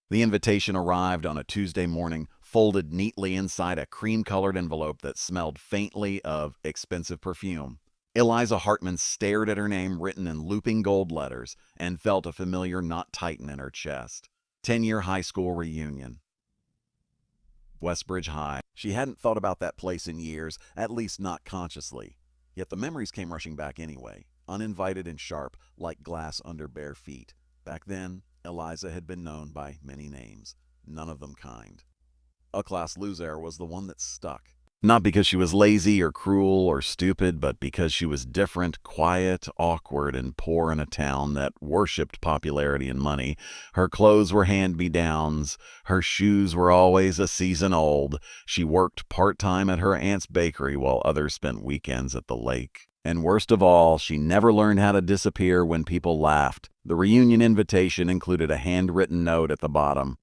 The invitation arrived on a Tuesday morning, folded neatly inside a cream-colored envelope that smelled faintly of expensive perfume. Eliza Hartman stared at her name written in looping gold letters and felt a familiar knot tighten in her chest. 10-year high school reunion. Westbridge High. She hadn't thought about that place in years, at least not consciously. Yet the memories came rushing back anyway, uninvited and sharp, like glass under bare feet. Back then, Eliza had been known by many names, none of them kind. A class loser was the one that stuck. Not because she was lazy or cruel or stupid, but because she was different, quiet, awkward, and poor in a town that worshipped popularity and money. Her clothes were hand-me-downs. Her shoes were always a season old. She worked part-time at her aunt's bakery while others spent weekends at the lake. And worst of all, she never learned how to disappear when people laughed. The reunion invitation included a handwritten note at the bottom.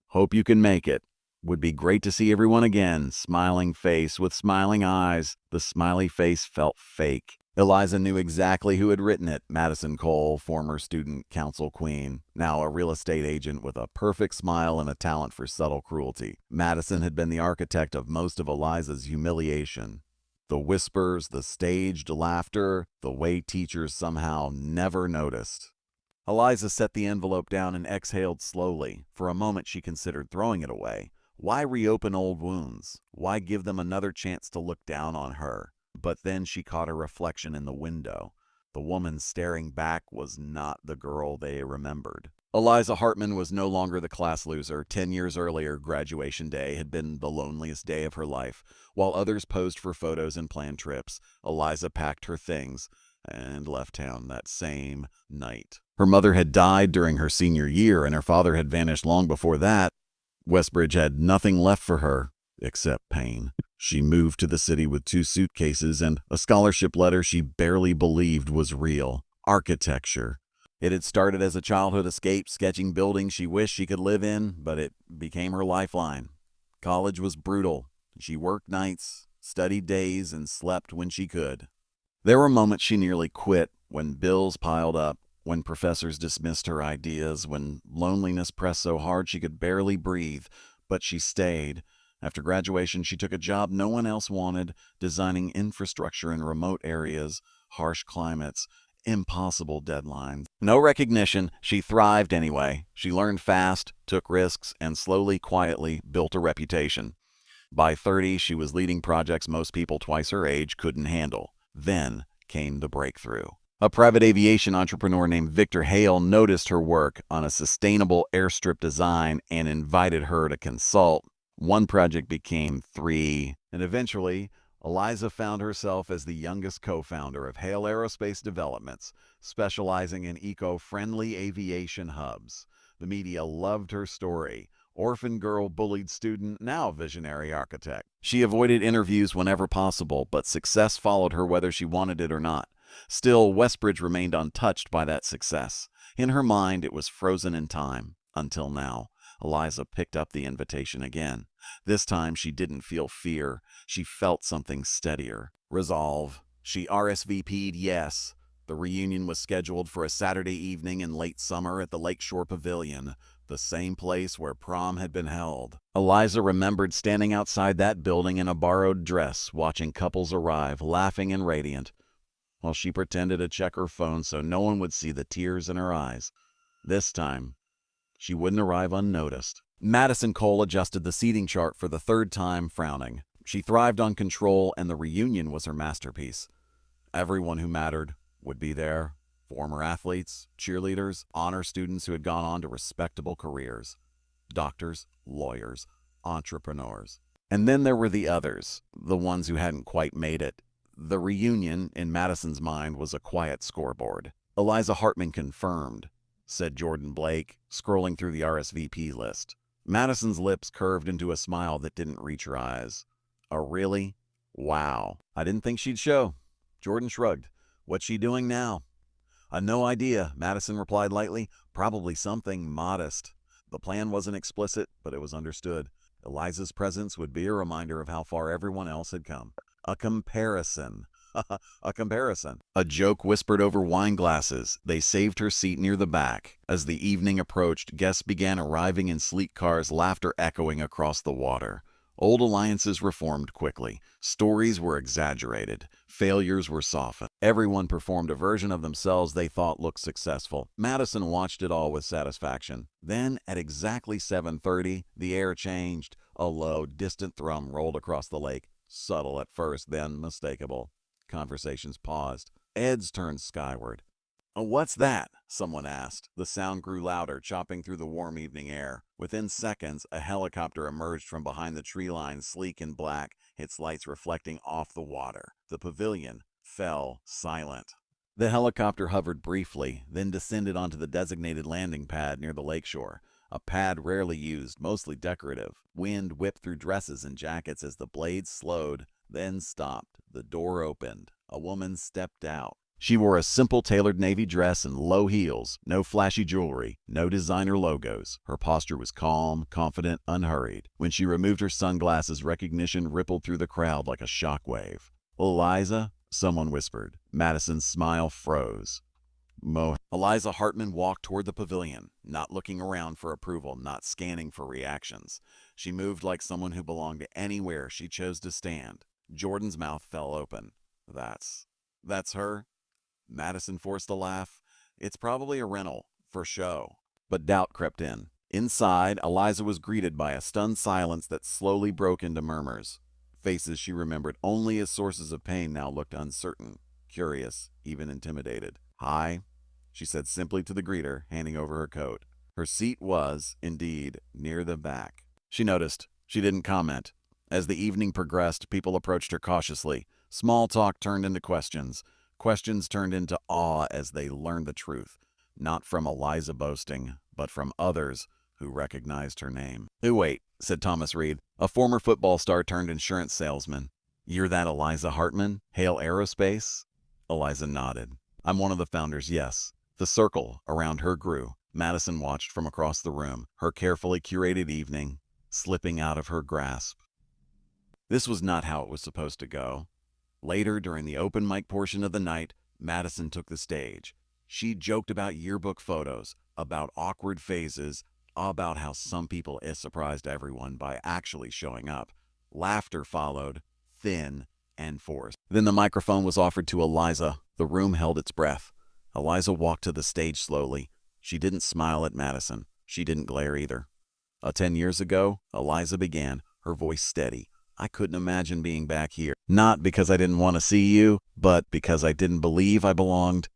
"Hope you can make it. Would be great to see everyone again." Smiling face with smiling eyes. The smiley face felt fake. Eliza knew exactly who had written it. Madison Cole, former student council queen, now a real estate agent with a perfect smile and a talent for subtle cruelty. Madison had been the architect of most of Eliza's humiliation. The whispers, the staged laughter, the way teachers somehow never noticed. Eliza set the envelope down and exhaled slowly. For a moment she considered throwing it away. Why reopen old wounds? Why give them another chance to look down on her? But then she caught a reflection in the window. The woman staring back was not the girl they remembered. Eliza Hartman was no longer the class loser. 10 years earlier, graduation day had been the loneliest day of her life. While others posed for photos and planned trips, Eliza packed her things and left town that same night. Her mother had died during her senior year, and her father had vanished long before that. Westbridge had nothing left for her except pain. She moved to the city with 2 suitcases and a scholarship letter she barely believed was real. Architecture. It had started as a childhood escape, sketching buildings she wished she could live in, but it became her lifeline. College was brutal. She worked nights, studied days, and slept when she could. There were moments she nearly quit, when bills piled up, when professors dismissed her ideas, when loneliness pressed so hard she could barely breathe, but she stayed. After graduation, she took a job no one else wanted, designing infrastructure in remote areas, harsh climates, impossible deadlines. No recognition, she thrived anyway. She learned fast, took risks, and slowly, quietly built a reputation. By 30, she was leading projects most people twice her age couldn't handle. Then came the breakthrough. A private aviation entrepreneur named Victor Hale noticed her work on a sustainable airstrip design and invited her to consult. One project became 3, and eventually, Eliza found herself as the youngest co-founder of Hale Aerospace Developments, specializing in eco-friendly aviation hubs. The media loved her story. Orphan girl, bullied student, now visionary architect. She avoided interviews whenever possible, but success followed her whether she wanted it or not. Still, Westbridge remained untouched by that success. In her mind, it was frozen in time. Until now, Eliza picked up the invitation again. This time, she didn't feel fear. She felt something steadier. Resolve. She RSVP'd yes. The reunion was scheduled for a Saturday evening in late summer at the Lakeshore Pavilion, the same place where prom had been held. Eliza remembered standing outside that building in a borrowed dress, watching couples arrive, laughing and radiant, while she pretended to check her phone so no one would see the tears in her eyes. This time, she wouldn't arrive unnoticed. Madison Cole adjusted the seating chart for the 3rd time, frowning. She thrived on control, and the reunion was her masterpiece. Everyone who mattered would be there. Former athletes, cheerleaders, honor students who had gone on to respectable careers. Doctors, lawyers, entrepreneurs. And then there were the others, the ones who hadn't quite made it. The reunion, in Madison's mind, was a quiet scoreboard. "Eliza Hartman confirmed," said Jordan Blake, scrolling through the RSVP list. Madison's lips curved into a smile that didn't reach her eyes. "Oh, really? Wow. I didn't think she'd show." Jordan shrugged. "What's she doing now?" No idea," Madison replied lightly. "Probably something modest." The plan wasn't explicit, but it was understood. Eliza's presence would be a reminder of how far everyone else had come. A comparison. A comparison. A joke whispered over wine glasses. They saved her seat near the back. As the evening approached, guests began arriving in sleek cars, laughter echoing across the water. Old alliances reformed quickly. Stories were exaggerated. Failures were softened. Everyone performed a version of themselves they thought looked successful. Madison watched it all with satisfaction. Then, at exactly 7:30, the air changed. A low, distant thrum rolled across the lake. Subtle at first, then mistakable. Conversations paused. Heads turned skyward. "Oh, what's that?" someone asked. The sound grew louder, chopping through the warm evening air. Within seconds, a helicopter emerged from behind the tree line, sleek and black, its lights reflecting off the water. The pavilion fell silent. The helicopter hovered briefly, then descended onto the designated landing pad near the lakeshore. A pad rarely used, mostly decorative. Wind whipped through dresses and jackets as the blades slowed, then stopped. The door opened. A woman stepped out. She wore a simple tailored navy dress and low heels, no flashy jewelry, no designer logos. Her posture was calm, confident, unhurried. When she removed her sunglasses, recognition rippled through the crowd like a shockwave. "Eliza?" someone whispered. Madison's smile froze. Eliza Hartman walked toward the pavilion, not looking around for approval, not scanning for reactions. She moved like someone who belonged to anywhere she chose to stand. Jordan's mouth fell open. That's her?" Madison forced a laugh. "It's probably a rental, for show." But doubt crept in. Inside, Eliza was greeted by a stunned silence that slowly broke into murmurs. Faces she remembered only as sources of pain now looked uncertain, curious, even intimidated. "Hi," she said simply to the greeter, handing over her coat. Her seat was, indeed, near the back. She noticed. She didn't comment. As the evening progressed, people approached her cautiously. Small talk turned into questions. Questions turned into awe as they learned the truth. Not from Eliza boasting, but from others who recognized her name. "Wait," said Thomas Reed, a former football star turned insurance salesman. "You're that Eliza Hartman? Hale Aerospace?" Eliza nodded. "I'm one of the founders, yes." The circle around her grew. Madison watched from across the room, her carefully curated evening slipping out of her grasp. This was not how it was supposed to go. Later, during the open mic portion of the night, Madison took the stage. She joked about yearbook photos, about awkward phases, about how some people surprised everyone by actually showing up. Laughter followed, thin and forced. Then the microphone was offered to Eliza. The room held its breath. Eliza walked to the stage slowly. She didn't smile at Madison. She didn't glare either. 10 years ago, Eliza began, her voice steady. "I couldn't imagine being back here. Not because I didn't want to see you, but because I didn't believe I belonged."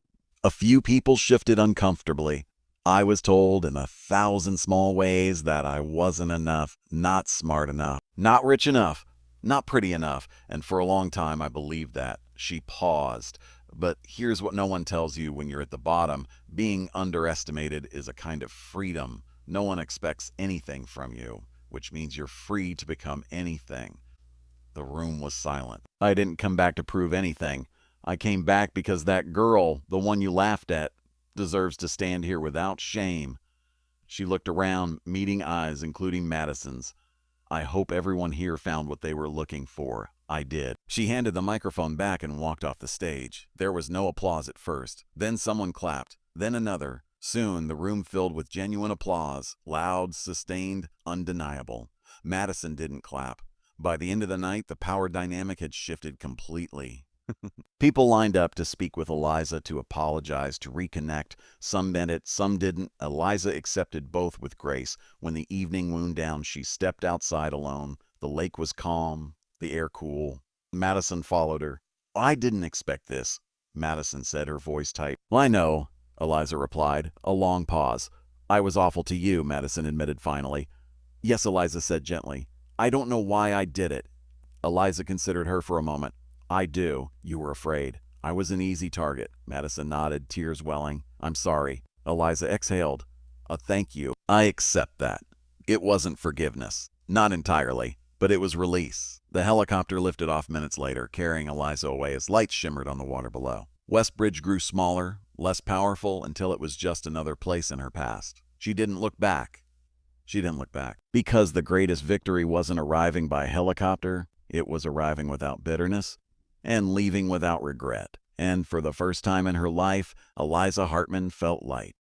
A few people shifted uncomfortably. I was told in 1,000 small ways that I wasn't enough, not smart enough, not rich enough, not pretty enough, and for a long time I believed that. She paused. "But here's what no one tells you when you're at the bottom. Being underestimated is a kind of freedom. No one expects anything from you, which means you're free to become anything." The room was silent. "I didn't come back to prove anything. I came back because that girl, the one you laughed at, deserves to stand here without shame." She looked around, meeting eyes, including Madison's. "I hope everyone here found what they were looking for. I did." She handed the microphone back and walked off the stage. There was no applause at first. Then someone clapped. Then another. Soon the room filled with genuine applause, loud, sustained, undeniable. Madison didn't clap. By the end of the night, the power dynamic had shifted completely. People lined up to speak with Eliza, to apologize, to reconnect. Some meant it, some didn't. Eliza accepted both with grace. When the evening wound down, she stepped outside alone. The lake was calm, the air cool. Madison followed her. "I didn't expect this," Madison said, her voice tight. "Well, I know," Eliza replied. A long pause. "I was awful to you," Madison admitted finally. "Yes," Eliza said gently. "I don't know why I did it." Eliza considered her for a moment. "I do. You were afraid. I was an easy target." Madison nodded, tears welling. "I'm sorry." Eliza exhaled. "A thank you. I accept that." It wasn't forgiveness. Not entirely. But it was release. The helicopter lifted off minutes later, carrying Eliza away as lights shimmered on the water below. Westbridge grew smaller, less powerful, until it was just another place in her past. She didn't look back. She didn't look back. Because the greatest victory wasn't arriving by helicopter, it was arriving without bitterness. and leaving without regret. And for the first time in her life, Eliza Hartman felt light.